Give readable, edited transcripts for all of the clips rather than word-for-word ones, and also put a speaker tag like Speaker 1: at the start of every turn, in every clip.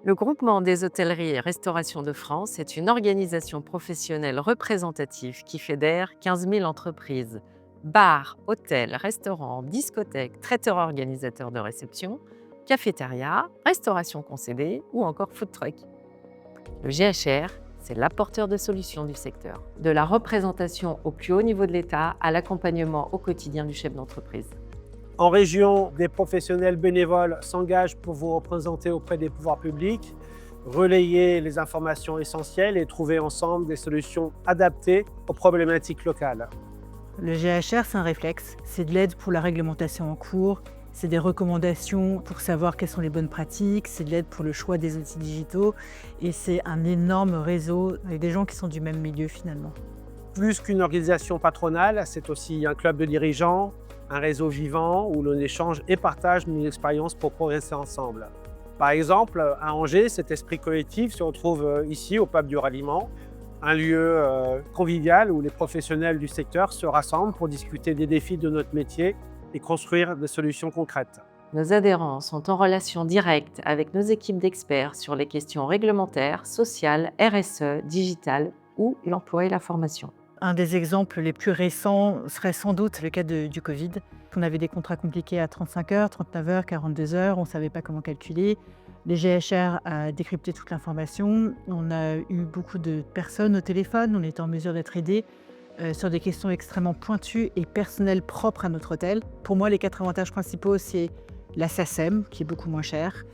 Speaker 1: Le Groupement des hôtelleries et restaurations de France est une organisation professionnelle représentative qui fédère 15 000 entreprises. Bars, hôtels, restaurants, discothèques, traiteurs organisateurs de réception, cafétérias, restauration concédée ou encore food truck. Le GHR, c'est l'apporteur de solutions du secteur, de la représentation au plus haut niveau de l'État à l'accompagnement au quotidien du chef d'entreprise.
Speaker 2: En région, des professionnels bénévoles s'engagent pour vous représenter auprès des pouvoirs publics, relayer les informations essentielles et trouver ensemble des solutions adaptées aux problématiques locales.
Speaker 3: Le GHR, c'est un réflexe. C'est de l'aide pour la réglementation en cours, c'est des recommandations pour savoir quelles sont les bonnes pratiques, c'est de l'aide pour le choix des outils digitaux et c'est un énorme réseau avec des gens qui sont du même milieu finalement.
Speaker 2: Plus qu'une organisation patronale, c'est aussi un club de dirigeants, un réseau vivant où l'on échange et partage nos expériences pour progresser ensemble. Par exemple, à Angers, cet esprit collectif se retrouve ici au Pub du Ralliement, un lieu convivial où les professionnels du secteur se rassemblent pour discuter des défis de notre métier et construire des solutions concrètes.
Speaker 1: Nos adhérents sont en relation directe avec nos équipes d'experts sur les questions réglementaires, sociales, RSE, digitales ou l'emploi et la formation.
Speaker 3: Un des exemples les plus récents serait sans doute le cas du Covid. On avait des contrats compliqués à 35 heures, 39 heures, 42 heures, on ne savait pas comment calculer. Les GHR a décrypté toute l'information. On a eu beaucoup de personnes au téléphone, on était en mesure d'être aidés sur des questions extrêmement pointues et personnelles propres à notre hôtel. Pour moi, les 4 avantages principaux, c'est la SACEM, qui est beaucoup moins chère,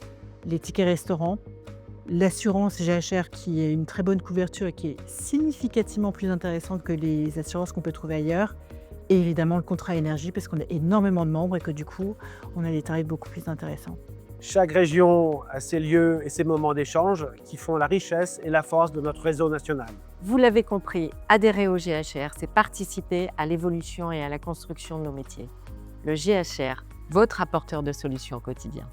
Speaker 3: les tickets restaurants, l'assurance GHR qui est une très bonne couverture et qui est significativement plus intéressante que les assurances qu'on peut trouver ailleurs. Et évidemment le contrat énergie parce qu'on a énormément de membres et que du coup, on a des tarifs beaucoup plus intéressants.
Speaker 2: Chaque région a ses lieux et ses moments d'échange qui font la richesse et la force de notre réseau national.
Speaker 1: Vous l'avez compris, adhérer au GHR, c'est participer à l'évolution et à la construction de nos métiers. Le GHR, votre apporteur de solutions au quotidien.